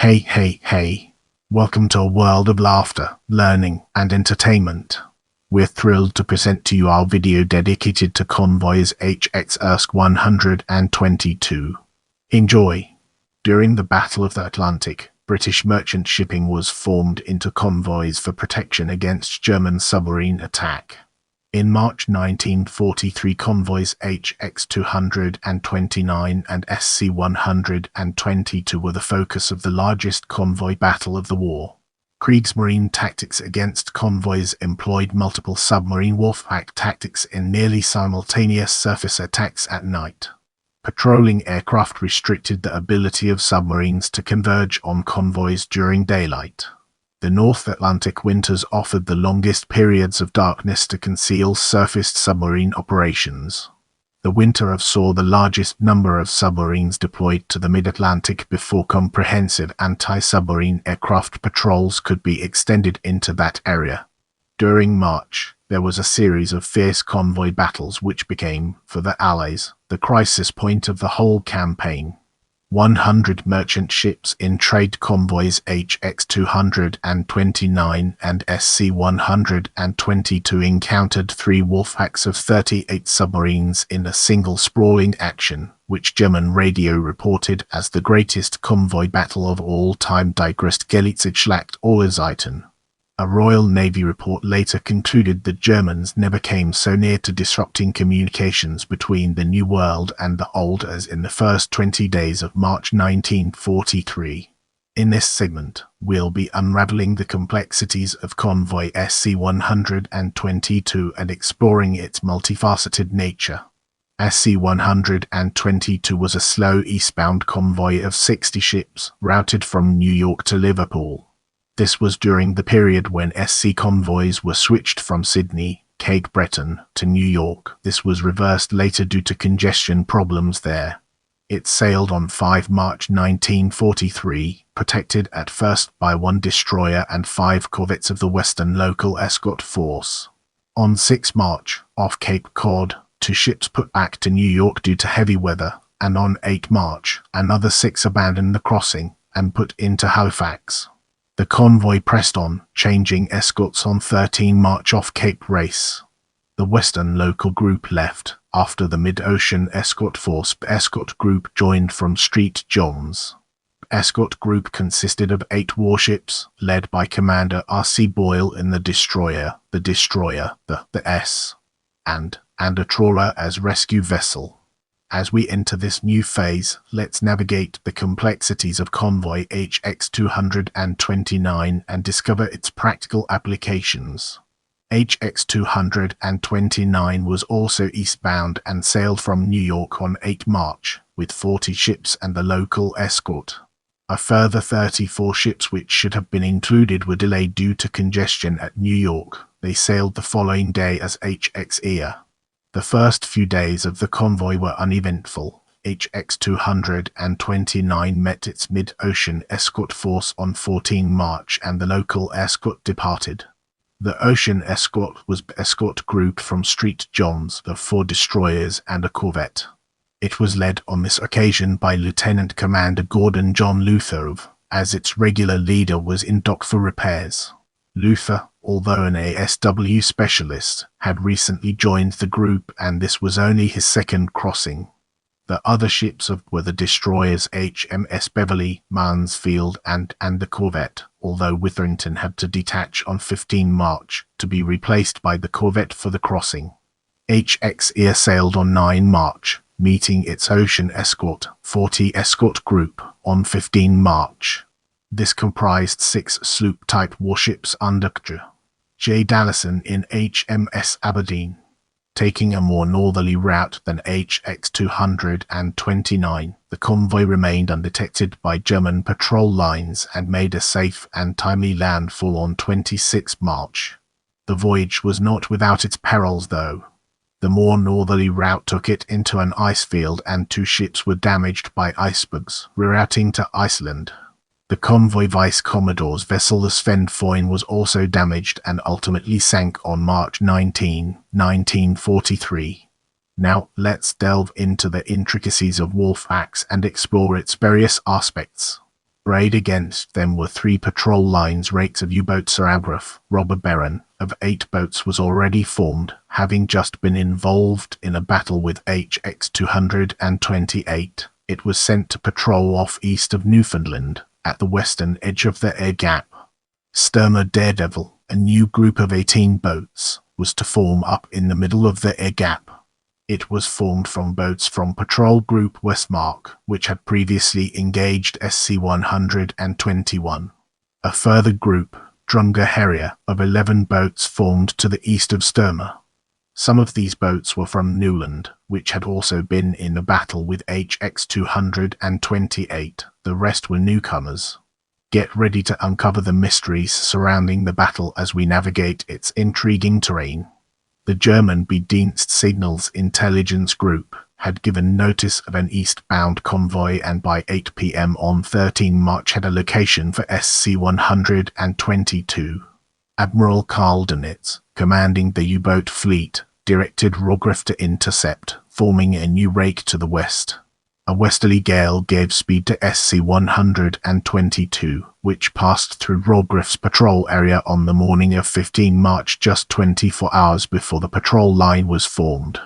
Hey. Welcome to a world of laughter, learning, and entertainment. We're thrilled to present to you our video dedicated to Convoys HX Ersk 122. Enjoy. During the Battle of the Atlantic, British merchant shipping was formed into convoys for protection against German submarine attack. In March 1943, Convoys HX 229 and SC 122 were the focus of the largest convoy battle of the war. Kriegsmarine tactics against convoys employed multiple submarine warfare tactics in nearly simultaneous surface attacks at night. Patrolling aircraft restricted the ability of submarines to converge on convoys during daylight. The North Atlantic winters offered the longest periods of darkness to conceal surfaced submarine operations. The winter saw the largest number of submarines deployed to the mid-Atlantic before comprehensive anti-submarine aircraft patrols could be extended into that area. During March, there was a series of fierce convoy battles which became, for the Allies, the crisis point of the whole campaign. 100 merchant ships in trade convoys HX 229 and SC 122 encountered 3 Wolfpacks of 38 submarines in a single sprawling action, which German radio reported as the greatest convoy battle of all time. Die größte Schlacht aller Zeiten. A Royal Navy report later concluded that Germans never came so near to disrupting communications between the New World and the Old as in the first 20 days of March 1943. In this segment, we'll be unraveling the complexities of Convoy SC 122 and exploring its multifaceted nature. SC 122 was a slow eastbound convoy of 60 ships routed from New York to Liverpool. This was during the period when SC convoys were switched from Sydney, Cape Breton, to New York. This was reversed later due to congestion problems there. It sailed on 5 March 1943, protected at first by 1 destroyer and 5 corvettes of the Western Local Escort Force. On 6 March, off Cape Cod, 2 ships put back to New York due to heavy weather, and on 8 March, another 6 abandoned the crossing and put into Halifax. The convoy pressed on, changing escorts on 13 March off Cape Race. The Western Local Group left. After the Mid-Ocean Escort Force Escort Group joined from St. John's. Escort Group consisted of 8 warships, led by Commander R.C. Boyle in the destroyer, the S, and a trawler as rescue vessel. As we enter this new phase, let's navigate the complexities of Convoy HX 229 and discover its practical applications. HX 229 was also eastbound and sailed from New York on 8 March, with 40 ships and the local escort. A further 34 ships which should have been included were delayed due to congestion at New York. They sailed the following day as HX Ear. The first few days of the convoy were uneventful. HX 229 met its mid-ocean escort force on 14 March and the local escort departed. The ocean escort was escort group from St. John's, the 4 destroyers and a corvette. It was led on this occasion by Lieutenant Commander Gordon John Luther, as its regular leader was in dock for repairs. Luther, although an ASW specialist, had recently joined the group and this was only his second crossing. The other ships were the destroyers HMS Beverly, Mansfield and the corvette, although Witherington had to detach on 15 March to be replaced by the corvette for the crossing. HX Ear sailed on 9 March, meeting its ocean escort, 40 escort group, on 15 March. This comprised 6 sloop-type warships under J. Dallison in HMS Aberdeen, taking a more northerly route than HX 229. The convoy remained undetected by German patrol lines and made a safe and timely landfall on 26 March. The voyage was not without its perils, though. The more northerly route took it into an ice field and 2 ships were damaged by icebergs, rerouting to Iceland. The convoy Vice Commodore's vessel the Sven Foyn was also damaged and ultimately sank on March 19, 1943. Now, let's delve into the intricacies of Wolfpacks and explore its various aspects. Sprayed against them were 3 patrol lines rakes of U-boats. Sir Agraff, robber baron, of 8 boats was already formed, having just been involved in a battle with HX 228. It was sent to patrol off east of Newfoundland, at the western edge of the air gap. Sturmer Daredevil, a new group of 18 boats, was to form up in the middle of the air gap. It was formed from boats from Patrol Group Westmark, which had previously engaged SC-121. A further group, Drumger Harrier, of 11 boats formed to the east of Sturmer. Some of these boats were from Newland, which had also been in a battle with HX 228. The rest were newcomers. Get ready to uncover the mysteries surrounding the battle as we navigate its intriguing terrain. The German Bedienst Signals Intelligence Group had given notice of an eastbound convoy and by 8 p.m. on 13 March had a location for SC-122. Admiral Karl Dönitz, commanding the U-boat fleet, directed Rogriff to intercept, forming a new rake to the west. A westerly gale gave speed to SC-122, which passed through Rogriff's patrol area on the morning of 15 March, just 24 hours before the patrol line was formed.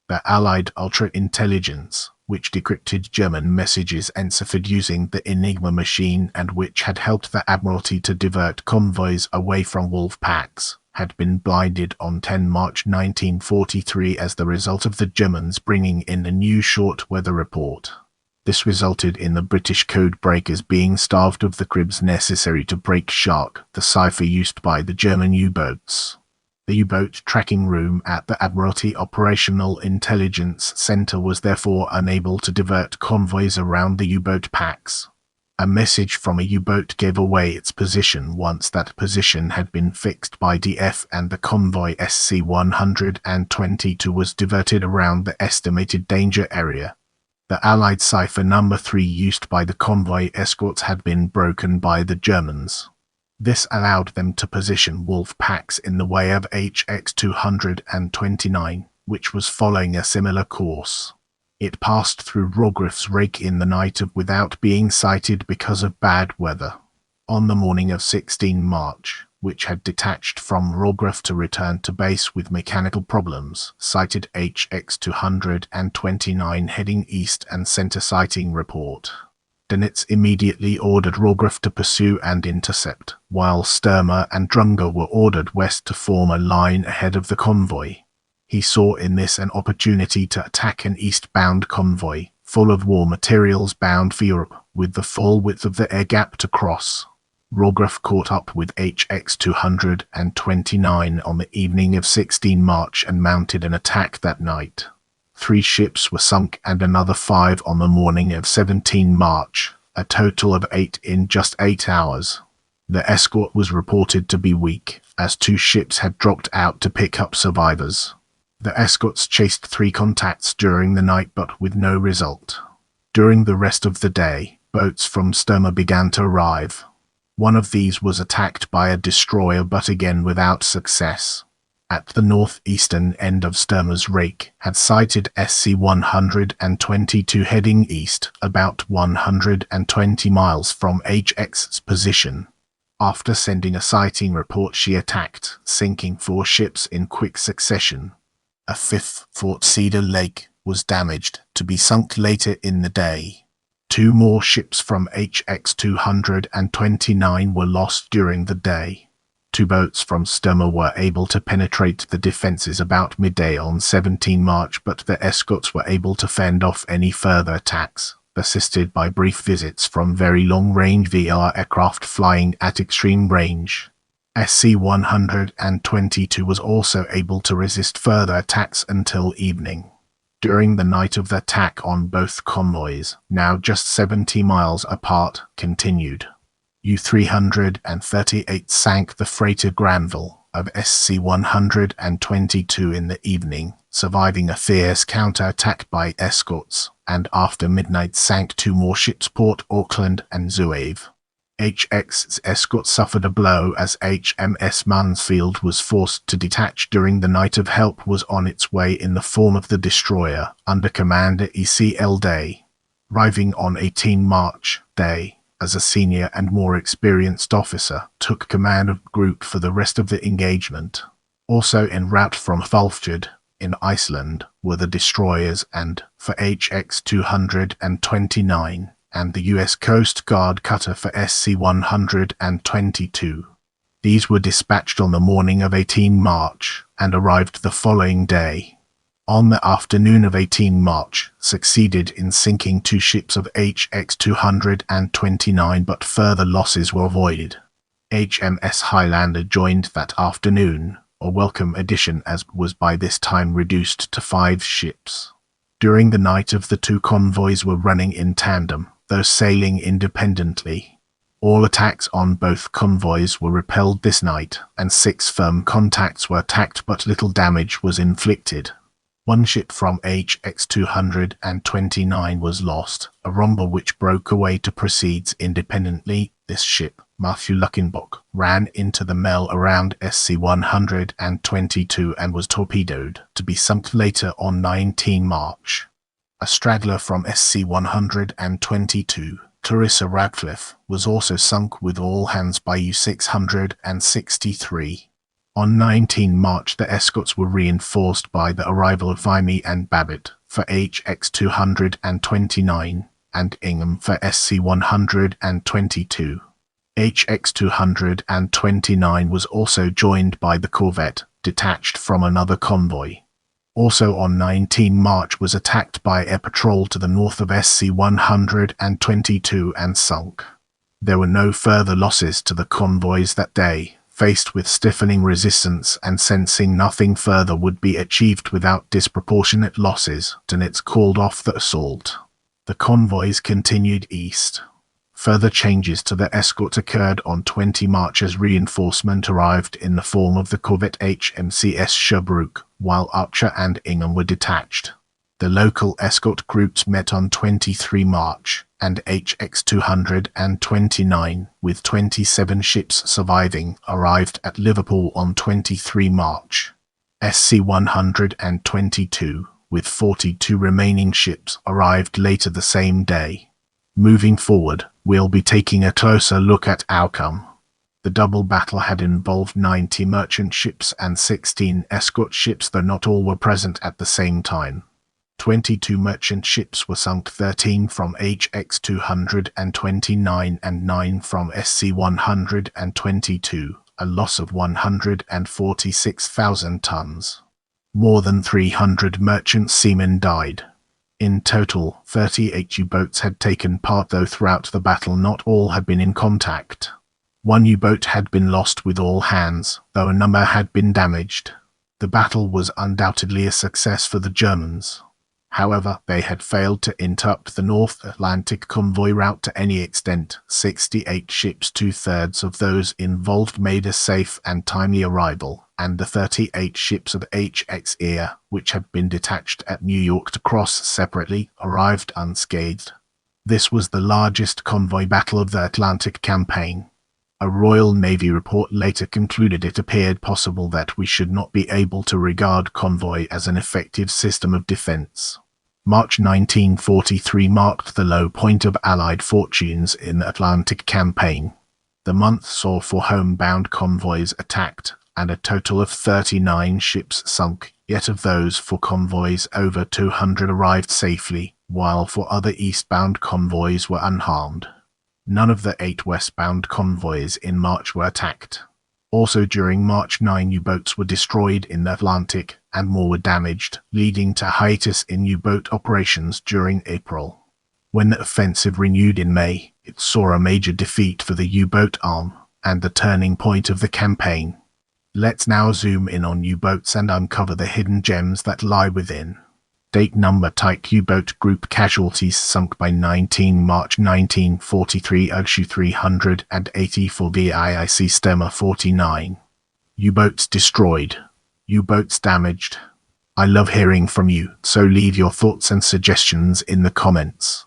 The Allied Ultra-Intelligence, which decrypted German messages enciphered using the Enigma machine and which had helped the Admiralty to divert convoys away from wolf packs, had been blinded on 10 March 1943 as the result of the Germans bringing in a new short weather report. This resulted in the British code breakers being starved of the cribs necessary to break Shark, the cipher used by the German U-boats. The U-boat tracking room at the Admiralty Operational Intelligence Center was therefore unable to divert convoys around the U-boat packs. A message from a U-boat gave away its position once that position had been fixed by DF, and the convoy SC-122 was diverted around the estimated danger area. The Allied cipher number 3 used by the convoy escorts had been broken by the Germans. This allowed them to position wolf packs in the way of HX 229, which was following a similar course. It passed through Rogriff's rake in the night without being sighted because of bad weather. On the morning of 16 March, which had detached from Rogriff to return to base with mechanical problems, sighted HX 229 heading east and sent a sighting report. Dönitz immediately ordered Rogriff to pursue and intercept, while Sturmer and Drumger were ordered west to form a line ahead of the convoy. He saw in this an opportunity to attack an eastbound convoy, full of war materials bound for Europe, with the full width of the air gap to cross. Rogriff caught up with HX 229 on the evening of 16 March and mounted an attack that night. 3 ships were sunk and another 5 on the morning of 17 March, a total of 8 in just 8 hours. The escort was reported to be weak, as 2 ships had dropped out to pick up survivors. The escorts chased 3 contacts during the night but with no result. During the rest of the day, boats from Sturmer began to arrive. One of these was attacked by a destroyer but again without success. At the northeastern end of Sturmer's rake had sighted SC-122 heading east, about 120 miles from HX's position. After sending a sighting report, she attacked, sinking 4 ships in quick succession. A 5th, Fort Cedar Lake, was damaged, to be sunk later in the day. 2 more ships from HX 229 were lost during the day. 2 boats from Sturmer were able to penetrate the defences about midday on 17 March, but the escorts were able to fend off any further attacks, assisted by brief visits from very long-range VR aircraft flying at extreme range. SC-122 was also able to resist further attacks until evening. During the night of the attack on both convoys, now just 70 miles apart, continued. U-338 sank the freighter Granville of SC-122 in the evening, surviving a fierce counter-attack by escorts, and after midnight sank 2 more ships, Port Auckland and Zouave. HX's escort suffered a blow as HMS Mansfield was forced to detach during the night. Of help was on its way in the form of the destroyer under Commander E.C.L. Day. Arriving on 18 March, Day, as a senior and more experienced officer, took command of the group for the rest of the engagement. Also en route from Fulfjord, in Iceland, were the destroyers and, for HX 229, and the U.S. Coast Guard cutter for SC 122. These were dispatched on the morning of 18 March, and arrived the following day. On the afternoon of 18 March, succeeded in sinking 2 ships of HX 229, but further losses were avoided. HMS Highlander joined that afternoon, a welcome addition as was by this time reduced to 5 ships. During the night the 2 convoys were running in tandem, though sailing independently. All attacks on both convoys were repelled this night, and 6 firm contacts were attacked, but little damage was inflicted. 1 ship from HX 229 was lost, a romba which broke away to proceed independently. This ship, Matthew Luckenbach, ran into the Mel around SC 122 and was torpedoed, to be sunk later on 19 March. A straggler from SC 122, Clarissa Radcliffe, was also sunk with all hands by U-663. On 19 March the escorts were reinforced by the arrival of Vimy and Babbitt for HX 229, and Ingham for SC 122. HX 229 was also joined by the corvette, detached from another convoy. Also on 19 March was attacked by a patrol to the north of SC 122 and sunk. There were no further losses to the convoys that day. Faced with stiffening resistance and sensing nothing further would be achieved without disproportionate losses, Dönitz called off the assault. The convoys continued east. Further changes to the escort occurred on 20 March as reinforcement arrived in the form of the corvette HMCS Sherbrooke, while Archer and Ingham were detached. The local escort groups met on 23 March, and HX 229, with 27 ships surviving, arrived at Liverpool on 23 March. SC 122, with 42 remaining ships, arrived later the same day. Moving forward, we'll be taking a closer look at outcome. The double battle had involved 90 merchant ships and 16 escort ships, though not all were present at the same time. 22 merchant ships were sunk, 13 from HX 229 and 9 from SC 122, a loss of 146,000 tons. More than 300 merchant seamen died. In total, 38 U-boats had taken part, though throughout the battle not all had been in contact. 1 U-boat had been lost with all hands, though a number had been damaged. The battle was undoubtedly a success for the Germans. However, they had failed to interrupt the North Atlantic convoy route to any extent. 68 ships, 2/3 of those involved, made a safe and timely arrival, and the 38 ships of HX Ear, which had been detached at New York to cross separately, arrived unscathed. This was the largest convoy battle of the Atlantic campaign. A Royal Navy report later concluded it appeared possible that we should not be able to regard convoy as an effective system of defense. March 1943 marked the low point of Allied fortunes in the Atlantic campaign. The month saw 4 homebound convoys attacked, and a total of 39 ships sunk, yet of those 4 convoys over 200 arrived safely, while 4 other eastbound convoys were unharmed. None of the 8 westbound convoys in March were attacked. Also during March 9 U-boats were destroyed in the Atlantic, and more were damaged, leading to hiatus in U-boat operations during April. When the offensive renewed in May, it saw a major defeat for the U-boat arm, and the turning point of the campaign. Let's now zoom in on U-boats and uncover the hidden gems that lie within. Date number type U-boat group casualties sunk by 19 March 1943 UGSU 384 VIIC Stemmer 49. U-boats destroyed. U-boats damaged. I love hearing from you, so leave your thoughts and suggestions in the comments.